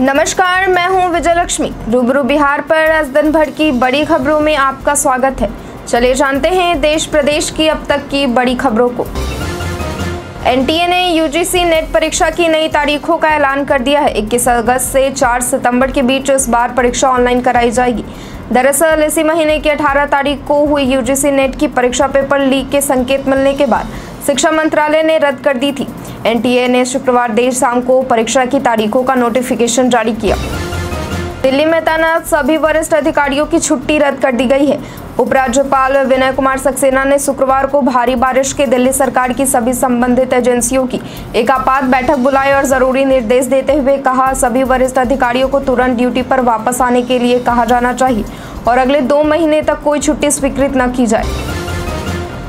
नमस्कार, मैं हूं विजय लक्ष्मी। रूबरू बिहार पर आज दिन भर की बड़ी खबरों में आपका स्वागत है। चलिए जानते हैं देश प्रदेश की अब तक की बड़ी खबरों को। एनटीए ने यूजीसी नेट परीक्षा की नई तारीखों का ऐलान कर दिया है। 21 अगस्त से 4 सितंबर के बीच इस बार परीक्षा ऑनलाइन कराई जाएगी। दरअसल इसी महीने की 18 तारीख को हुई यूजीसी नेट की परीक्षा पेपर लीक के संकेत मिलने के बाद शिक्षा मंत्रालय ने रद्द कर दी थी। एनटीए ने शुक्रवार देर शाम को परीक्षा की तारीखों का नोटिफिकेशन जारी किया। दिल्ली में तैनात सभी वरिष्ठ अधिकारियों की छुट्टी रद्द कर दी गई है। उपराज्यपाल विनय कुमार सक्सेना ने शुक्रवार को भारी बारिश के दिल्ली सरकार की सभी संबंधित एजेंसियों की एक आपात बैठक बुलाई और जरूरी निर्देश देते हुए कहा, सभी वरिष्ठ अधिकारियों को तुरंत ड्यूटी पर वापस आने के लिए कहा जाना चाहिए और अगले 2 महीने तक कोई छुट्टी स्वीकृत न की जाए।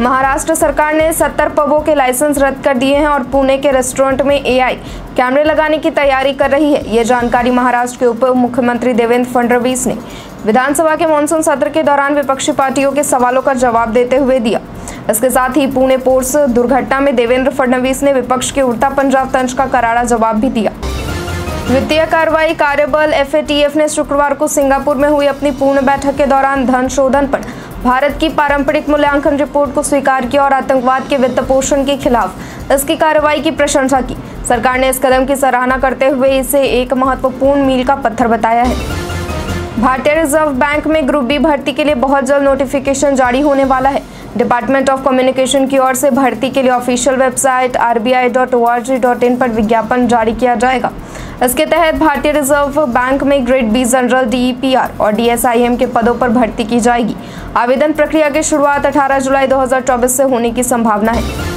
महाराष्ट्र सरकार ने 70 पबों के लाइसेंस रद्द कर दिए हैं और पुणे के रेस्टोरेंट में एआई कैमरे लगाने की तैयारी कर रही है। ये जानकारी महाराष्ट्र के उप मुख्यमंत्री देवेंद्र फडणवीस ने विधानसभा के मानसून सत्र के दौरान विपक्षी पार्टियों के सवालों का जवाब देते हुए दिया। इसके साथ ही पुणे पोर्ट्स दुर्घटना में देवेंद्र फडणवीस ने विपक्ष के उड़ता पंजाब तंज का करारा जवाब भी दिया। वित्तीय कार्रवाई कार्यबल एफएटीएफ ने शुक्रवार को सिंगापुर में हुई अपनी पूर्ण बैठक के दौरान धन शोधन पर भारत की पारंपरिक मूल्यांकन रिपोर्ट को स्वीकार किया और आतंकवाद के वित्त पोषण के खिलाफ इसकी कार्रवाई की प्रशंसा की। सरकार ने इस कदम की सराहना करते हुए इसे एक महत्वपूर्ण मील का पत्थर बताया है। भारतीय रिजर्व बैंक में ग्रुप बी भर्ती के लिए बहुत जल्द नोटिफिकेशन जारी होने वाला है। डिपार्टमेंट ऑफ कम्युनिकेशन की ओर से भर्ती के लिए ऑफिशियल वेबसाइट rbi.org.in पर विज्ञापन जारी किया जाएगा। इसके तहत भारतीय रिजर्व बैंक में ग्रेड बी जनरल DEPR और DSIM के पदों पर भर्ती की जाएगी। आवेदन प्रक्रिया की शुरुआत 18 जुलाई 2024 से होने की संभावना है।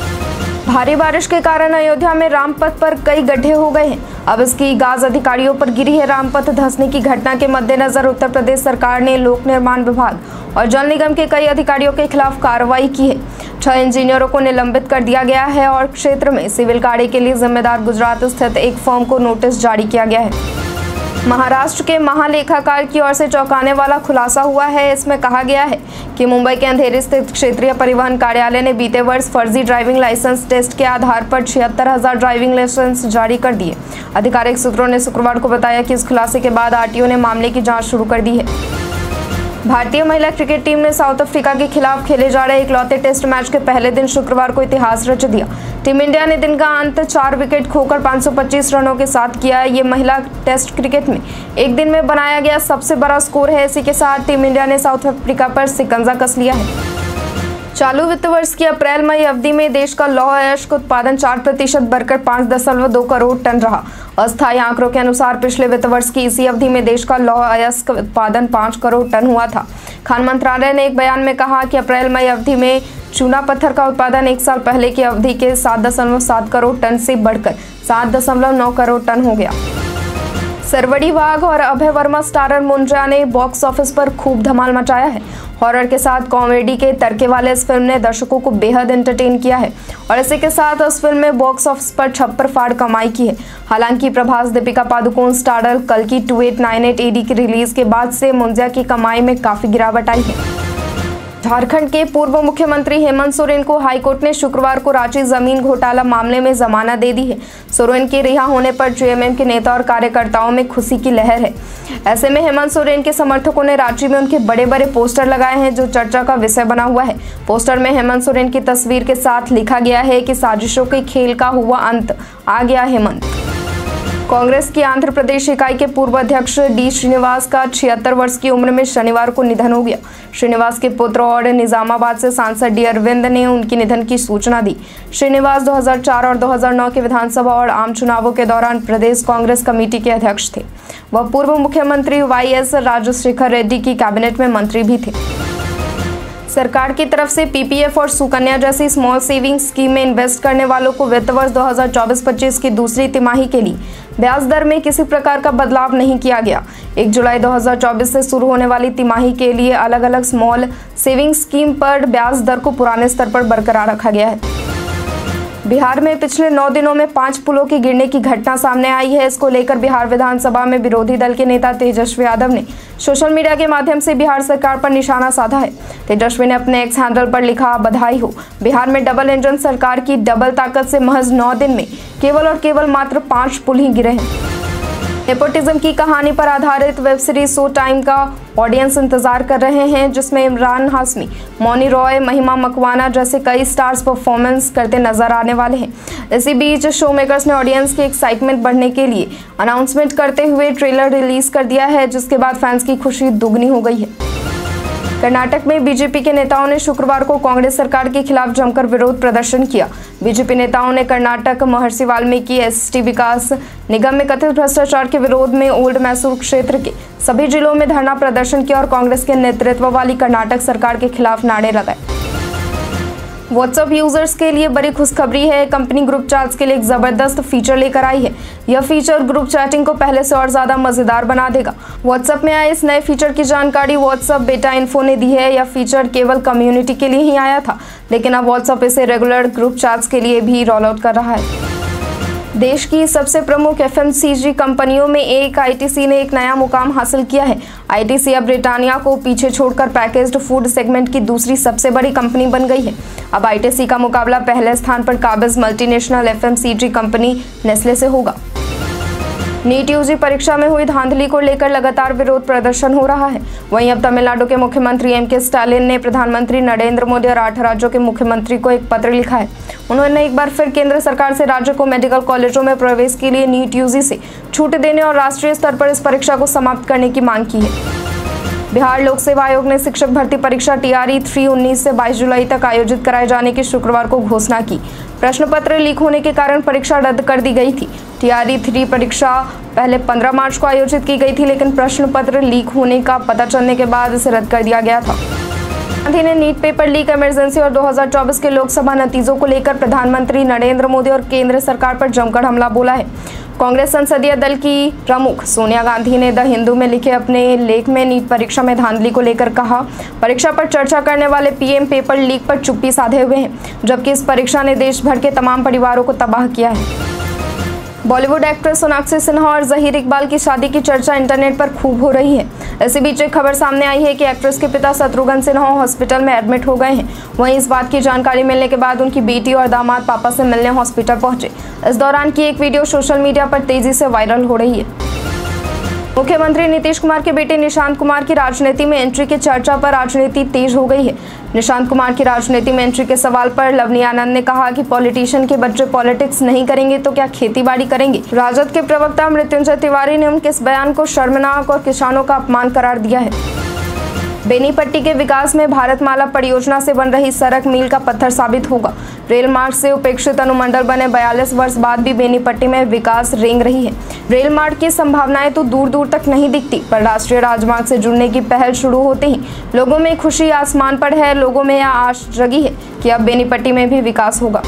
भारी बारिश के कारण अयोध्या में रामपथ पर कई गड्ढे हो गए हैं। अब इसकी गाज अधिकारियों पर गिरी है। रामपथ धंसने की घटना के मद्देनजर उत्तर प्रदेश सरकार ने लोक निर्माण विभाग और जल निगम के कई अधिकारियों के खिलाफ कार्रवाई की है। 6 इंजीनियरों को निलंबित कर दिया गया है और क्षेत्र में सिविल कार्य के लिए जिम्मेदार गुजरात स्थित एक फर्म को नोटिस जारी किया गया है। महाराष्ट्र के महालेखाकार की ओर से चौंकाने वाला खुलासा हुआ है। इसमें कहा गया है कि मुंबई के अंधेरी स्थित क्षेत्रीय परिवहन कार्यालय ने बीते वर्ष फर्जी ड्राइविंग लाइसेंस टेस्ट के आधार पर 76,000 ड्राइविंग लाइसेंस जारी कर दिए। आधिकारिक सूत्रों ने शुक्रवार को बताया कि इस खुलासे के बाद आरटीओ ने मामले की जांच शुरू कर दी है। भारतीय महिला क्रिकेट टीम ने साउथ अफ्रीका के खिलाफ खेले जा रहे इकलौते टेस्ट मैच के पहले दिन शुक्रवार को इतिहास रच दिया। टीम इंडिया ने दिन का अंत 4 विकेट खोकर 525 रनों के साथ किया। ये महिला टेस्ट क्रिकेट में एक दिन में बनाया गया सबसे बड़ा स्कोर है। इसी के साथ टीम इंडिया ने साउथ अफ्रीका पर शिकंजा कस लिया है। चालू वित्त वर्ष की अप्रैल मई अवधि में देश का लौह अयस्क उत्पादन 4% बढ़कर 5.2 करोड़ टन रहा। अस्थायी आंकड़ों के अनुसार पिछले वित्त वर्ष की इसी अवधि में देश का लौह अयस्क उत्पादन 5 करोड़ टन हुआ था। खान मंत्रालय ने एक बयान में कहा कि अप्रैल मई अवधि में चूना पत्थर का उत्पादन 1 साल पहले की अवधि के 7.7 करोड़ टन से बढ़कर 7.9 करोड़ टन हो गया। सरवड़ी वाघ और अभय वर्मा स्टारर मुंजा ने बॉक्स ऑफिस पर खूब धमाल मचाया है। हॉरर के साथ कॉमेडी के तड़के वाले इस फिल्म ने दर्शकों को बेहद एंटरटेन किया है और इसी के साथ उस फिल्म में बॉक्स ऑफिस पर छप्पर फाड़ कमाई की है। हालांकि प्रभास दीपिका पादुकोण स्टारर कल्कि 2898 AD की रिलीज के बाद से मुंजा की कमाई में काफी गिरावट आई है। झारखंड के पूर्व मुख्यमंत्री हेमंत सोरेन को हाईकोर्ट ने शुक्रवार को रांची जमीन घोटाला मामले में जमानत दे दी है। सोरेन के रिहा होने पर जेएमएम के नेता और कार्यकर्ताओं में खुशी की लहर है। ऐसे में हेमंत सोरेन के समर्थकों ने रांची में उनके बड़े बड़े पोस्टर लगाए हैं जो चर्चा का विषय बना हुआ है। पोस्टर में हेमंत सोरेन की तस्वीर के साथ लिखा गया है कि साजिशों के खेल का हुआ अंत, आ गया हेमंत। कांग्रेस की आंध्र प्रदेश इकाई के पूर्व अध्यक्ष डी श्रीनिवास का 76 वर्ष की उम्र में शनिवार को निधन हो गया। श्रीनिवास के पुत्र और निजामाबाद से सांसद डी अरविंद ने उनके निधन की सूचना दी। श्रीनिवास 2004 और 2009 के विधानसभा और आम चुनावों के दौरान प्रदेश कांग्रेस कमेटी के अध्यक्ष थे। वह पूर्व मुख्यमंत्री वाईएस राजशेखर रेड्डी की कैबिनेट में मंत्री भी थे। सरकार की तरफ से पीपीएफ और सुकन्या जैसी स्मॉल सेविंग स्कीम में इन्वेस्ट करने वालों को वित्त वर्ष 2024-25 की दूसरी तिमाही के लिए ब्याज दर में किसी प्रकार का बदलाव नहीं किया गया। 1 जुलाई 2024 से शुरू होने वाली तिमाही के लिए अलग अलग स्मॉल सेविंग स्कीम पर ब्याज दर को पुराने स्तर पर बरकरार रखा गया है। बिहार में पिछले 9 दिनों में 5 पुलों के गिरने की घटना सामने आई है। इसको लेकर बिहार विधानसभा में विरोधी दल के नेता तेजस्वी यादव ने सोशल मीडिया के माध्यम से बिहार सरकार पर निशाना साधा है। तेजस्वी ने अपने एक्स हैंडल पर लिखा, बधाई हो, बिहार में डबल इंजन सरकार की डबल ताकत से महज 9 दिन में केवल और केवल मात्र 5 पुल ही गिरे हैं। नेपोटिज्म की कहानी पर आधारित वेब सीरीज शो टाइम का ऑडियंस इंतजार कर रहे हैं, जिसमें इमरान हाशमी, मौनी रॉय, महिमा मकवाना जैसे कई स्टार्स परफॉर्मेंस करते नजर आने वाले हैं। इसी बीच शो मेकर्स ने ऑडियंस की एक्साइटमेंट बढ़ने के लिए अनाउंसमेंट करते हुए ट्रेलर रिलीज कर दिया है, जिसके बाद फैंस की खुशी दुगनी हो गई है। कर्नाटक में बीजेपी के नेताओं ने शुक्रवार को कांग्रेस सरकार के खिलाफ जमकर विरोध प्रदर्शन किया। बीजेपी नेताओं ने कर्नाटक महर्षि वाल्मीकि एसटी विकास निगम में कथित भ्रष्टाचार के विरोध में ओल्ड मैसूर क्षेत्र के सभी जिलों में धरना प्रदर्शन किया और कांग्रेस के नेतृत्व वाली कर्नाटक सरकार के खिलाफ नारे लगाए। व्हाट्सएप यूजर्स के लिए बड़ी खुशखबरी है। कंपनी ग्रुप चैट्स के लिए एक जबरदस्त फीचर लेकर आई है। यह फीचर ग्रुप चैटिंग को पहले से और ज्यादा मजेदार बना देगा। व्हाट्सएप में आए इस नए फीचर की जानकारी व्हाट्सएप बेटा इन्फो ने दी है। यह फीचर केवल कम्युनिटी के लिए ही आया था, लेकिन अब व्हाट्सएप इसे रेगुलर ग्रुप चैट्स के लिए भी रोल आउट कर रहा है। देश की सबसे प्रमुख एफएमसीजी कंपनियों में एक आईटीसी ने एक नया मुकाम हासिल किया है। आईटीसी अब ब्रिटानिया को पीछे छोड़कर पैकेज्ड फूड सेगमेंट की दूसरी सबसे बड़ी कंपनी बन गई है। अब आईटीसी का मुकाबला पहले स्थान पर काबिज मल्टीनेशनल एफएमसीजी कंपनी नेस्ले से होगा। नीट यूजी परीक्षा में हुई धांधली को लेकर लगातार विरोध प्रदर्शन हो रहा है। वहीं अब तमिलनाडु के मुख्यमंत्री एमके स्टालिन ने प्रधानमंत्री नरेंद्र मोदी और 8 राज्यों के मुख्यमंत्री को एक पत्र लिखा है। उन्होंने एक बार फिर केंद्र सरकार से राज्य को मेडिकल कॉलेजों में प्रवेश के लिए नीट यूजी से छूट देने और राष्ट्रीय स्तर पर इस परीक्षा को समाप्त करने की मांग की है। बिहार लोक सेवा आयोग ने शिक्षक भर्ती परीक्षा TRE 3 19 से 22 जुलाई तक आयोजित कराए जाने की शुक्रवार को घोषणा की। प्रश्न पत्र लीक होने के कारण परीक्षा रद्द कर दी गई थी। TRE 3 परीक्षा पहले 15 मार्च को आयोजित की गई थी, लेकिन प्रश्न पत्र लीक होने का पता चलने के बाद इसे रद्द कर दिया गया था। गांधी ने नीट पेपर लीक इमरजेंसी और 2024 के लोकसभा नतीजों को लेकर प्रधानमंत्री नरेंद्र मोदी और केंद्र सरकार पर जमकर हमला बोला है। कांग्रेस संसदीय दल की प्रमुख सोनिया गांधी ने द हिंदू में लिखे अपने लेख में नीट परीक्षा में धांधली को लेकर कहा, परीक्षा पर चर्चा करने वाले पीएम पेपर लीक पर चुप्पी साधे हुए हैं, जबकि इस परीक्षा ने देश भर के तमाम परिवारों को तबाह किया है। बॉलीवुड एक्ट्रेस सोनाक्षी सिन्हा और जहीर इकबाल की शादी की चर्चा इंटरनेट पर खूब हो रही है। इसी बीच एक खबर सामने आई है कि एक्ट्रेस के पिता शत्रुघ्न सिन्हा हॉस्पिटल में एडमिट हो गए हैं। वहीं इस बात की जानकारी मिलने के बाद उनकी बेटी और दामाद पापा से मिलने हॉस्पिटल पहुंचे। इस दौरान की एक वीडियो सोशल मीडिया पर तेजी से वायरल हो रही है। मुख्यमंत्री नीतीश कुमार के बेटे निशांत कुमार की राजनीति में एंट्री की चर्चा पर राजनीति तेज हो गई है। निशांत कुमार की राजनीति में एंट्री के सवाल पर लवनी आनंद ने कहा कि पॉलिटिशियन के बच्चे पॉलिटिक्स नहीं करेंगे तो क्या खेतीबाड़ी करेंगे। राजद के प्रवक्ता मृत्युंजय तिवारी ने उनके इस बयान को शर्मनाक और किसानों का अपमान करार दिया है। बेनीपट्टी के विकास में भारतमाला परियोजना से बन रही सड़क मील का पत्थर साबित होगा। रेल मार्ग से उपेक्षित अनुमंडल बने 42 वर्ष बाद भी बेनीपट्टी में विकास रेंग रही है। रेल मार्ग की संभावनाएं तो दूर दूर तक नहीं दिखती, पर राष्ट्रीय राजमार्ग से जुड़ने की पहल शुरू होते ही लोगों में खुशी आसमान पर है। लोगों में यह आश जगी है कि अब बेनीपट्टी में भी विकास होगा।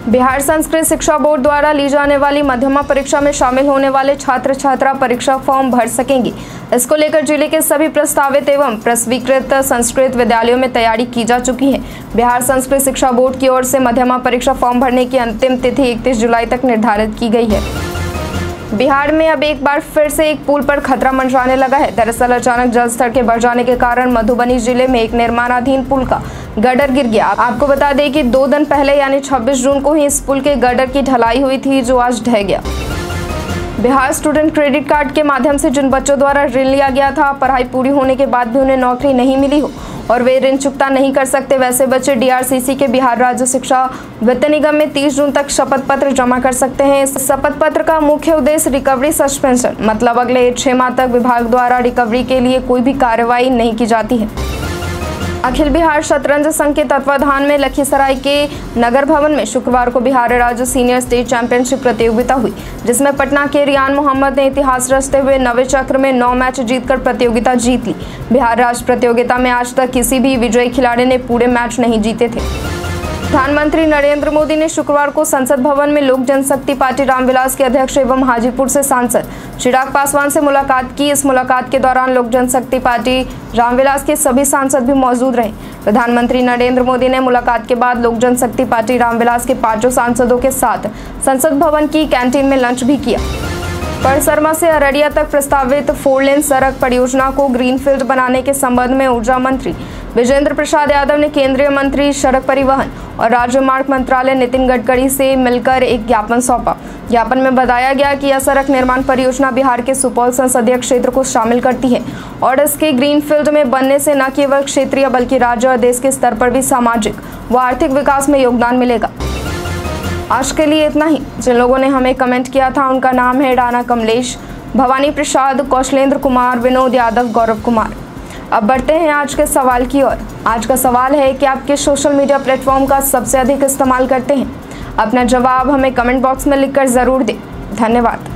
बिहार संस्कृत शिक्षा बोर्ड द्वारा ली जाने वाली मध्यमा परीक्षा में शामिल होने वाले छात्र छात्रा परीक्षा फॉर्म भर सकेंगे। इसको लेकर जिले के सभी प्रस्तावित एवं प्रस्वीकृत संस्कृत विद्यालयों में तैयारी की जा चुकी है। बिहार संस्कृत शिक्षा बोर्ड की ओर से मध्यमा परीक्षा फॉर्म भरने की अंतिम तिथि 31 जुलाई तक निर्धारित की गई है। बिहार में अब एक बार फिर से एक पुल पर खतरा मंडराने लगा है। दरअसल अचानक जल स्तर के बढ़ जाने के कारण मधुबनी जिले में एक निर्माणाधीन पुल का गर्डर गिर गया। आपको बता दें कि 2 दिन पहले यानी 26 जून को ही इस पुल के गर्डर की ढलाई हुई थी, जो आज ढह गया। बिहार स्टूडेंट क्रेडिट कार्ड के माध्यम से जिन बच्चों द्वारा ऋण लिया गया था, पढ़ाई पूरी होने के बाद भी उन्हें नौकरी नहीं मिली हो और वे ऋण चुकता नहीं कर सकते, वैसे बच्चे DRCC के बिहार राज्य शिक्षा वित्त निगम में 30 जून तक शपथ पत्र जमा कर सकते हैं। इस शपथ पत्र का मुख्य उद्देश्य रिकवरी सस्पेंशन, मतलब अगले 6 माह तक विभाग द्वारा रिकवरी के लिए कोई भी कार्रवाई नहीं की जाती है। अखिल बिहार शतरंज संघ के तत्वाधान में लखीसराय के नगर भवन में शुक्रवार को बिहार राज्य सीनियर स्टेट चैंपियनशिप प्रतियोगिता हुई, जिसमें पटना के रियान मोहम्मद ने इतिहास रचते हुए 9वें चक्र में 9 मैच जीतकर प्रतियोगिता जीत ली। बिहार राज्य प्रतियोगिता में आज तक किसी भी विजयी खिलाड़ी ने पूरे मैच नहीं जीते थे। प्रधानमंत्री नरेंद्र मोदी ने शुक्रवार को संसद भवन में लोक जनशक्ति पार्टी रामविलास के अध्यक्ष एवं हाजीपुर से सांसद चिराग पासवान से मुलाकात की। इस मुलाकात के दौरान लोक जनशक्ति पार्टी रामविलास के सभी सांसद भी मौजूद रहे। प्रधानमंत्री नरेंद्र मोदी ने मुलाकात के बाद लोक जनशक्ति पार्टी रामविलास के 5 सांसदों के साथ संसद भवन की कैंटीन में लंच भी किया। परसरमा से अररिया तक प्रस्तावित 4 लेन सड़क परियोजना को ग्रीनफील्ड बनाने के संबंध में ऊर्जा मंत्री विजेंद्र प्रसाद यादव ने केंद्रीय मंत्री सड़क परिवहन और राजमार्ग मंत्रालय नितिन गडकरी से मिलकर एक ज्ञापन सौंपा। ज्ञापन में बताया गया कि यह सड़क निर्माण परियोजना बिहार के सुपौल संसदीय क्षेत्र को शामिल करती है और इसके ग्रीनफील्ड में बनने से न केवल क्षेत्रीय बल्कि राज्य और देश के स्तर पर भी सामाजिक व आर्थिक विकास में योगदान मिलेगा। आज के लिए इतना ही। जिन लोगों ने हमें कमेंट किया था उनका नाम है राणा कमलेश, भवानी प्रसाद, कौशलेंद्र कुमार, विनोद यादव, गौरव कुमार। अब बढ़ते हैं आज के सवाल की ओर। आज का सवाल है कि आप किस सोशल मीडिया प्लेटफॉर्म का सबसे अधिक इस्तेमाल करते हैं? अपना जवाब हमें कमेंट बॉक्स में लिखकर ज़रूर दें। धन्यवाद।